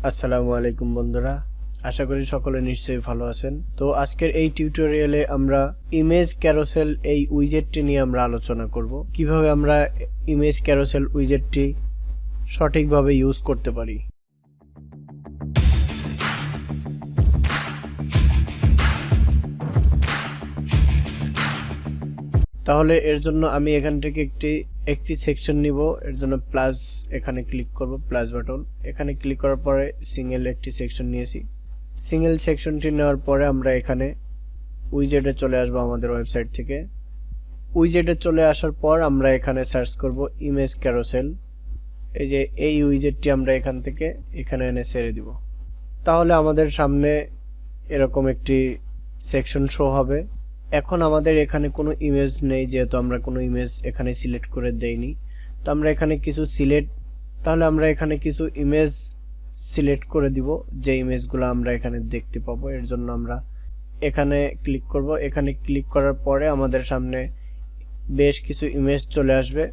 আসসালামু আলাইকুম বন্ধুরা, আশা করি সকলে নিশ্চয়ই ভালো আছেন। তো আজকের এই টিউটোরিয়ালে আমরা ইমেজ ক্যারোসেল এই উইজেটটি নিয়ে আমরা আলোচনা করব, কিভাবে আমরা ইমেজ ক্যারোসেল উইজেটটি সঠিকভাবে ইউজ করতে পারি। তাহলে এর জন্য আমি এখান থেকে একটি সেকশন নিব। এর জন্য প্লাস এখানে ক্লিক করব, প্লাস বাটন এখানে ক্লিক করার পরে সিঙ্গেল একটি সেকশন নিয়েছি। সিঙ্গেল সেকশনটি নেওয়ার পরে আমরা এখানে উইজেটে চলে আসবো আমাদের ওয়েবসাইট থেকে। উইজেটে চলে আসার পর আমরা এখানে সার্চ করব ইমেজ ক্যারোসেল। এই যে এই উইজেটটি আমরা এখান থেকে এখানে এনে ছেড়ে দিব। তাহলে আমাদের সামনে এরকম একটি সেকশন শো হবে। এখন আমাদের এখানে কোনো ইমেজ নেই, যেহেতু আমরা কোনো ইমেজ এখানে সিলেক্ট করে দেইনি। তো আমরা এখানে কিছু ইমেজ সিলেক্ট করে দিব, যে ইমেজগুলো আমরা এখানে দেখতে পাবো। এর জন্য আমরা এখানে ক্লিক করব। এখানে ক্লিক করার পরে আমাদের সামনে বেশ কিছু ইমেজ চলে আসবে।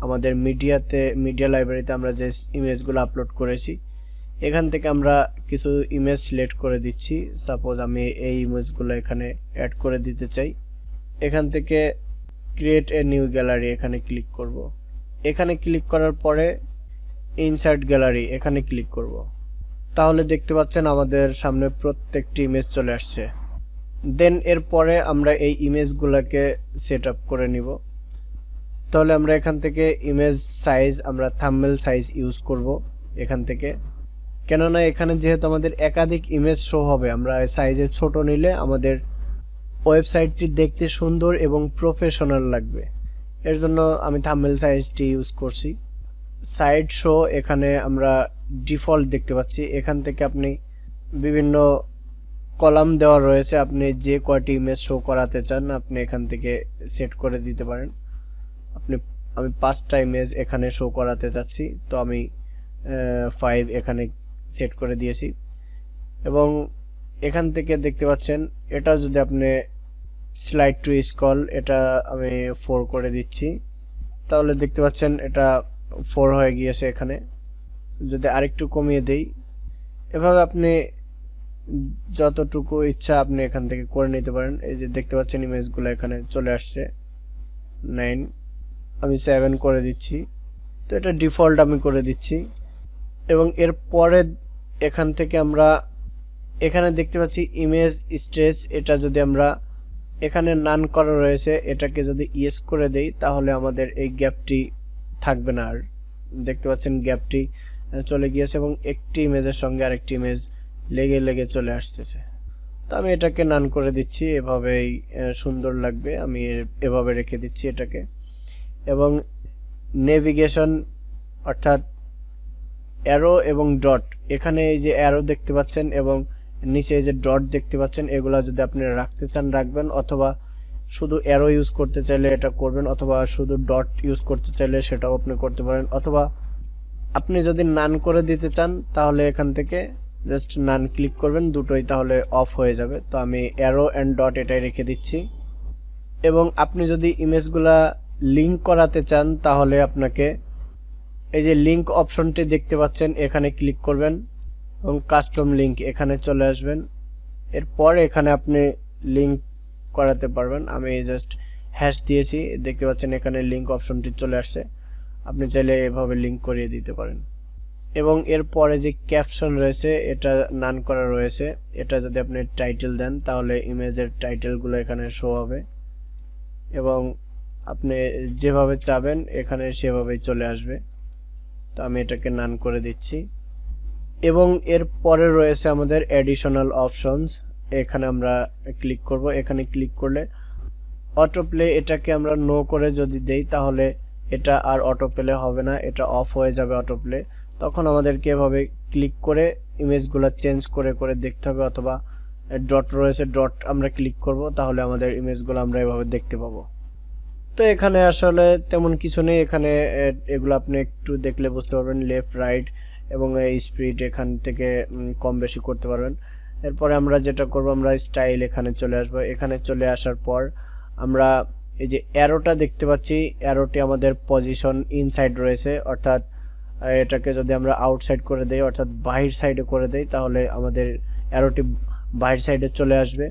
আমাদের মিডিয়া লাইব্রেরিতে আমরা যে ইমেজগুলো আপলোড করেছি, এখান থেকে আমরা কিছু ইমেজ সিলেক্ট করে দিচ্ছি। সাপোজ আমি এই ইমেজগুলো এখানে অ্যাড করে দিতে চাই। এখান থেকে ক্রিয়েট এ নিউ গ্যালারি এখানে ক্লিক করব। এখানে ক্লিক করার পরে ইনসার্ট গ্যালারি এখানে ক্লিক করব। তাহলে দেখতে পাচ্ছেন আমাদের সামনে প্রত্যেকটি ইমেজ চলে আসছে। দেন এরপরে আমরা এই ইমেজগুলোকে সেট আপ করে নিব। তাহলে আমরা এখান থেকে ইমেজ সাইজ, আমরা থাম্বনেল সাইজ ইউজ করব এখান থেকে, কেননা এখানে যেহেতু আমাদের একাধিক ইমেজ শো হবে, আমরা সাইজে ছোট নিলে আমাদের ওয়েবসাইটটি দেখতে সুন্দর এবং প্রফেশনাল লাগবে। এর জন্য আমি থাম্বনেল সাইজটি ইউজ করছি। সাইড শো এখানে আমরা ডিফল্ট দেখতে পাচ্ছি। এখান থেকে আপনি বিভিন্ন কলাম দেওয়া রয়েছে, আপনি যে কয়টি ইমেজ শো করাতে চান আপনি এখান থেকে সেট করে দিতে পারেন। আমি 5টা ইমেজ এখানে শো করাতে চাচ্ছি, তো আমি 5 এখানে সেট করে দিয়েছি। এবং এখান থেকে দেখতে পাচ্ছেন এটা যদি আপনি স্লাইড টু স্ক্রল, এটা আমি 4 করে দিচ্ছি। তাহলে দেখতে পাচ্ছেন এটা 4 হয়ে গিয়েছে। এখানে যদি আরেকটু কমিয়ে দেই, এভাবে আপনি যতটুকু ইচ্ছা আপনি এখান থেকে করে নিতে পারেন। এই যে দেখতে পাচ্ছেন ইমেজগুলো এখানে চলে আসছে 9, আমি 7 করে দিচ্ছি। তো এটা ডিফল্ট আমি করে দিচ্ছি। এবং এরপরে এখান থেকে আমরা এখানে দেখতে পাচ্ছি ইমেজ স্ট্রেচ, এটা যদি আমরা এখানে নান করা রয়েছে, এটাকে যদি ইয়েস করে দেই তাহলে আমাদের এই গ্যাপটি থাকবে না। আর দেখতে পাচ্ছেন গ্যাপটি চলে গিয়েছে এবং একটি ইমেজের সঙ্গে আরেকটি ইমেজ লেগে চলে আসতেছে। তো আমি এটাকে নান করে দিচ্ছি, এভাবেই সুন্দর লাগবে। আমি এভাবে রেখে দিচ্ছি এটাকে। এবং নেভিগেশন অর্থাৎ অ্যারো এবং ডট, এখানে এই যে অ্যারো দেখতে পাচ্ছেন এবং নিচে এই যে ডট দেখতে পাচ্ছেন, এগুলা যদি আপনি রাখতে চান রাখবেন, অথবা শুধু অ্যারো ইউজ করতে চাইলে এটা করবেন, অথবা শুধু ডট ইউজ করতে চাইলে সেটাও আপনি করতে পারেন, অথবা আপনি যদি নান করে দিতে চান তাহলে এখান থেকে জাস্ট নান ক্লিক করবেন, দুটোই তাহলে অফ হয়ে যাবে। তো আমি অ্যারো অ্যান্ড ডট এটাই রেখে দিচ্ছি। এবং আপনি যদি ইমেজগুলা লিঙ্ক করাতে চান তাহলে আপনাকে এই যে লিঙ্ক অপশনটি দেখতে পাচ্ছেন, এখানে ক্লিক করবেন এবং কাস্টম লিঙ্ক এখানে চলে আসবেন। এরপর এখানে আপনি লিঙ্ক করাতে পারবেন। আমি জাস্ট হ্যাশ দিয়েছি, দেখতে পাচ্ছেন এখানে লিঙ্ক অপশনটি চলে আসছে। আপনি চাইলে এভাবে লিঙ্ক করিয়ে দিতে পারেন। এবং এরপরে যে ক্যাপশন রয়েছে এটা নান করা রয়েছে, এটা যদি আপনি টাইটেল দেন তাহলে ইমেজের টাইটেলগুলো এখানে শো হবে এবং আপনি যেভাবে চাবেন এখানে সেভাবেই চলে আসবে। তো আমি এটাকে নান করে দিচ্ছি। এবং এর পরে রয়েছে আমাদের অ্যাডিশনাল অপশনস, এখানে আমরা ক্লিক করব। এখানে ক্লিক করলে অটো প্লে, এটাকে আমরা নো করে যদি দেই তাহলে এটা আর অটো প্লে হবে না, এটা অফ হয়ে যাবে অটো প্লে। তখন আমাদেরকে এভাবে ক্লিক করে ইমেজগুলো চেঞ্জ করে দেখতে হবে, অথবা ডট রয়েছে ডট আমরা ক্লিক করব, তাহলে আমাদের ইমেজগুলো আমরা এভাবে দেখতে পাবো। তো এখানে আসলে তেমন কিছু নেই, এখানে এগুলো আপনি একটু দেখলে বুঝতে পারবেন। লেফট রাইট এবং এই স্পিড এখান থেকে কম বেশি করতে পারবেন। এরপরে আমরা যেটা করব, আমরা স্টাইল এখানে চলে আসব। এখানে চলে আসার পর আমরা এই যে অ্যারোটা দেখতে পাচ্ছি, অ্যারোটি আমাদের পজিশন ইনসাইড রয়েছে, অর্থাৎ এটাকে যদি আমরা আউটসাইড করে দেই অর্থাৎ বাহির সাইডে করে দেই তাহলে আমাদের অ্যারোটি বাহির সাইডে চলে আসবে।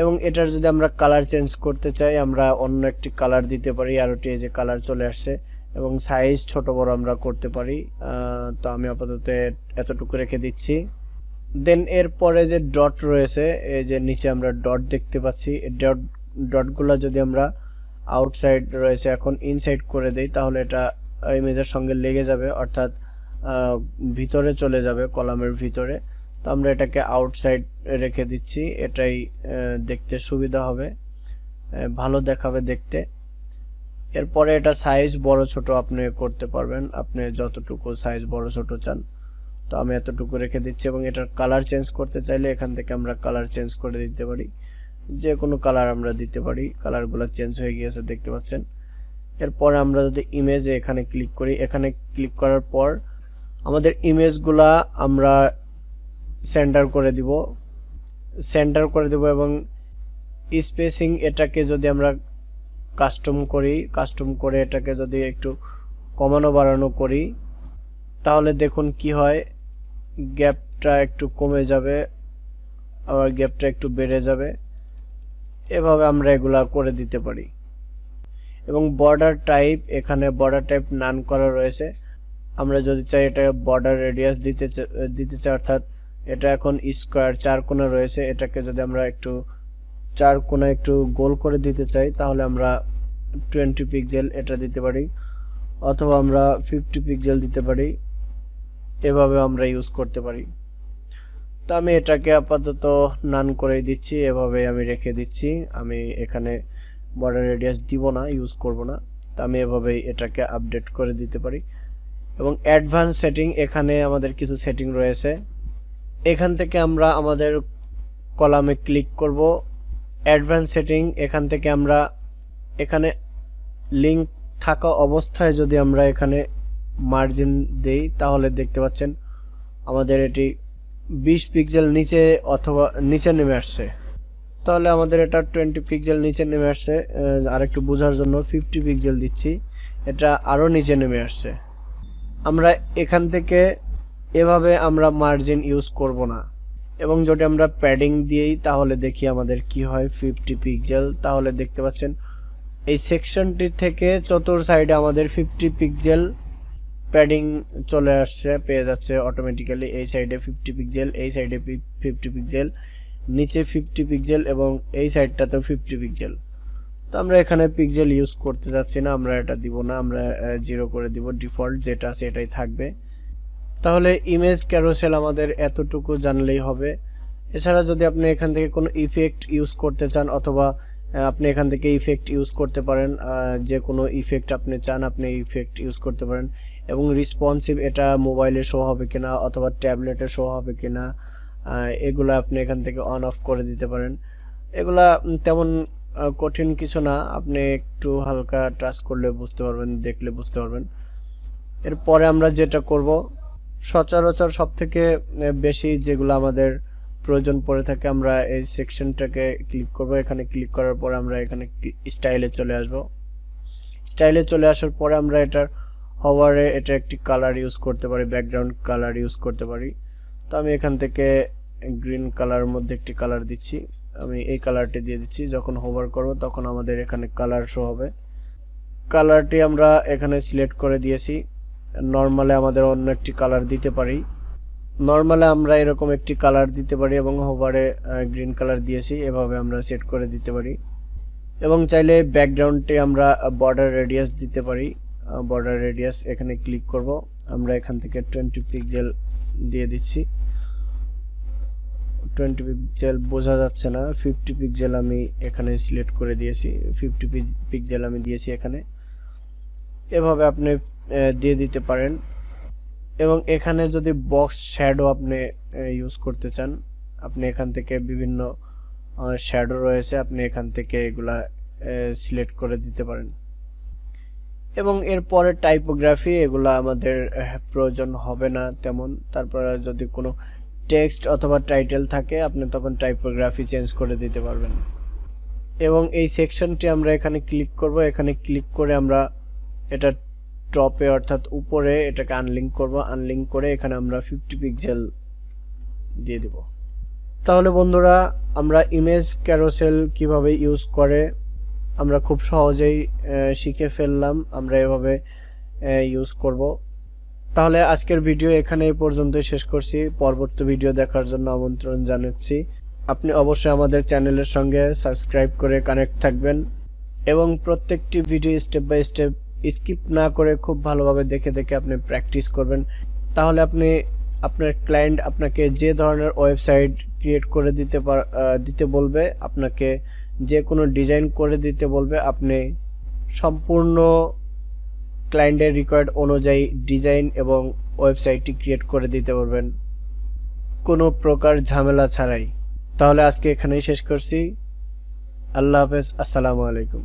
এবং এটার যদি আমরা কালার চেঞ্জ করতে চাই আমরা অন্য একটি কালার দিতে পারি। অ্যারোটি এই যে কালার চলে আসছে এবং সাইজ ছোট বড় আমরা করতে পারি। তো আমি আপাতত এতটুকু রেখে দিচ্ছি। দেন এরপরে যে ডট রয়েছে এই যে নিচে আমরা ডট দেখতে পাচ্ছি, এই ডটগুলো যদি আমরা আউটসাইড রয়েছে এখন ইনসাইড করে দেই তাহলে এটা ইমেজের সঙ্গে লেগে যাবে অর্থাৎ ভিতরে চলে যাবে কলামের ভিতরে। তো আমরা এটাকে আউটসাইড রেখে দিচ্ছি, এটাই দেখতে সুবিধা হবে, ভালো দেখাবে দেখতে। এরপরে এটা সাইজ বড় ছোট আপনি করতে পারবেন, আপনি যতটুকু সাইজ বড় ছোট চান। তো আমি এতটুকু রেখে দিচ্ছি এবং এটার কালার চেঞ্জ করতে চাইলে এখান থেকে আমরা কালার চেঞ্জ করে দিতে পারি, যে কোনো কালার আমরা দিতে পারি। কালারগুলো চেঞ্জ হয়ে গিয়েছে দেখতে পাচ্ছেন। এরপরে আমরা যদি ইমেজে এখানে ক্লিক করি, এখানে ক্লিক করার পর আমাদের ইমেজগুলা আমরা সেন্টার করে দিব এবং স্পেসিং এটাকে যদি আমরা কাস্টম করে এটাকে যদি একটু কমানো বাড়ানো করি তাহলে দেখুন কি হয়, গ্যাপটা একটু কমে যাবে আবার গ্যাপটা একটু বেড়ে যাবে। এভাবে আমরা এগুলা করে দিতে পারি। এবং বর্ডার টাইপ, এখানে বর্ডার টাইপ নান করা রয়েছে। আমরা যদি চাই এটা বর্ডার রেডিয়াস দিতে চাই অর্থাৎ এটা এখন স্কোয়ার 4 কোণা রয়েছে, এটাকে যদি আমরা একটু 4 কোণা একটু গোল করে দিতে চাই তাহলে আমরা 20 পিক্সেল এটা দিতে পারি অথবা আমরা 50 পিক্সেল দিতে পারি। এভাবে আমরা ইউজ করতে পারি। তো আমি এটাকে আপাতত নান করে দিচ্ছি, এভাবে আমি রেখে দিচ্ছি। আমি এখানে বর্ডার রেডিয়াস দিব না, ইউজ করব না। তো আমি এভাবেই এটাকে আপডেট করে দিতে পারি। এবং অ্যাডভান্স সেটিং, এখানে আমাদের কিছু সেটিং রয়েছে। এখান থেকে আমরা আমাদের কলামে ক্লিক করব, অ্যাডভান্স সেটিং। এখান থেকে আমরা এখানে লিঙ্ক থাকা অবস্থায় যদি আমরা এখানে মার্জিন দেই তাহলে দেখতে পাচ্ছেন আমাদের এটি 20 পিক্সেল নিচে অথবা নিচে নেমে আসছে। তাহলে আমাদের এটা 20 পিক্সেল নিচে নেমে আসছে। আরেকটু বোঝার জন্য 50 পিক্সেল দিচ্ছি, এটা আরও নিচে নেমে আসছে। আমরা এখান থেকে এভাবে আমরা মার্জিন ইউজ করব না। এবং যদি আমরা প্যাডিং দিই তাহলে দেখি আমাদের কি হয়, 50 পিক্সেল। তাহলে দেখতে পাচ্ছেন এই সেকশনটি থেকে চতুর সাইডে আমাদের 50 পিক্সেল প্যাডিং চলে আসছে, পেয়ে যাচ্ছে অটোমেটিক্যালি। এই সাইডে 50 পিক্সেল, এই সাইডে 50 পিক্সেল, নিচে 50 পিক্সেল এবং এই সাইডটাতেও 50 পিক্সেল। তো আমরা এখানে পিক্সেল ইউজ করতে যাচ্ছি না, আমরা এটা দিব না, আমরা 0 করে দিব। ডিফল্ট যেটা আছে এটাই থাকবে। তাহলে ইমেজ ক্যারোসেল আমাদের এতটুকু জানলেই হবে। এছাড়া যদি আপনি এখান থেকে কোনো ইফেক্ট ইউজ করতে চান অথবা আপনি এখান থেকে ইফেক্ট ইউজ করতে পারেন, যে কোনো ইফেক্ট আপনি চান আপনি ইফেক্ট ইউজ করতে পারেন। এবং রেসপন্সিভ, এটা মোবাইলে শো হবে কিনা অথবা ট্যাবলেটে শো হবে কিনা এগুলো আপনি এখান থেকে অন অফ করে দিতে পারেন। এগুলা তেমন কঠিন কিছু না, আপনি একটু হালকা টাচ করলে বুঝতে পারবেন, দেখলে বুঝতে পারবেন। এরপরে আমরা যেটা করব, সচরাচর সব থেকে বেশি যেগুলো আমাদের প্রয়োজন পড়ে থাকে, আমরা এই সেকশনটাকে ক্লিক করব। এখানে ক্লিক করার পরে আমরা এখানে স্টাইলে চলে আসব। স্টাইলে চলে আসার পরে আমরা এটার হভারে এটা একটি কালার ইউজ করতে পারি, ব্যাকগ্রাউন্ড কালার ইউজ করতে পারি। তো আমি এখান থেকে গ্রিন কালারের মধ্যে একটি কালার দিচ্ছি, আমি এই কালারটি দিয়ে দিচ্ছি। যখন হোভার করব তখন আমাদের এখানে কালার শো হবে। কালারটি আমরা এখানে সিলেক্ট করে দিয়েছি। নর্মালে আমাদের অন্য একটি কালার দিতে পারি, নর্মালে আমরা এরকম একটি কালার দিতে পারি এবং হোভারে গ্রিন কালার দিয়েছি, এভাবে আমরা সেট করে দিতে পারি। এবং চাইলে ব্যাকগ্রাউন্ডে আমরা বর্ডার রেডিয়াস দিতে পারি। বর্ডার রেডিয়াস এখানে ক্লিক করব, আমরা এখান থেকে 20 পিক্সেল দিয়ে দিচ্ছি। 20 পিক্সেল বোঝা যাচ্ছে না, 50 পিক্সেল আমি এখানে সিলেক্ট করে দিয়েছি, 50 পিক্সেল আমি দিয়েছি এখানে। এভাবে আপনি দিয়ে দিতে পারেন। এবং এখানে যদি বক্স শ্যাডো আপনি ইউজ করতে চান, আপনি এখান থেকে বিভিন্ন শ্যাডো রয়েছে, আপনি এখান থেকে এগুলা সিলেক্ট করে দিতে পারেন। এবং এরপরে টাইপোগ্রাফি, এগুলা আমাদের প্রয়োজন হবে না তেমন। তারপরে যদি কোনো টেক্সট অথবা টাইটেল থাকে আপনি তখন টাইপোগ্রাফি চেঞ্জ করে দিতে পারবেন। এবং এই সেকশনটি আমরা এখানে ক্লিক করব, এখানে ক্লিক করে আমরা এটা টপে অর্থাৎ উপরে এটাকে আনলিঙ্ক করব, আনলিঙ্ক করে এখানে আমরা 50 পিক্সেল দিয়ে দিব। তাহলে বন্ধুরা আমরা ইমেজ ক্যারোসেল কিভাবে ইউজ করে আমরা খুব সহজেই শিখে ফেললাম, আমরা এভাবে ইউজ করব। তাহলে আজকের ভিডিও এখানে এই পর্যন্ত শেষ করছি। পরবর্তী ভিডিও দেখার জন্য আমন্ত্রণ জানাচ্ছি। আপনি অবশ্যই আমাদের চ্যানেলের সঙ্গে সাবস্ক্রাইব করে কানেক্ট থাকবেন এবং প্রত্যেকটি video step by step skip না করে খুব ভালোভাবে দেখে দেখে আপনি প্র্যাকটিস করবেন। তাহলে আপনি আপনার ক্লায়েন্ট আপনাকে যে ধরনের ওয়েবসাইট ক্রিয়েট করে দিতে বলবে, আপনাকে যে কোনো ডিজাইন করে দিতে বলবে, আপনি সম্পূর্ণ ক্লায়েন্টের রিকোয়ার্ড অনুযায়ী ডিজাইন এবং ওয়েবসাইটটি ক্রিয়েট করে দিতে পারবেন কোনো প্রকার ঝামেলা ছাড়াই। তাহলে আজকে এখানেই শেষ করছি। আল্লাহ হাফেজ, আসসালামু আলাইকুম।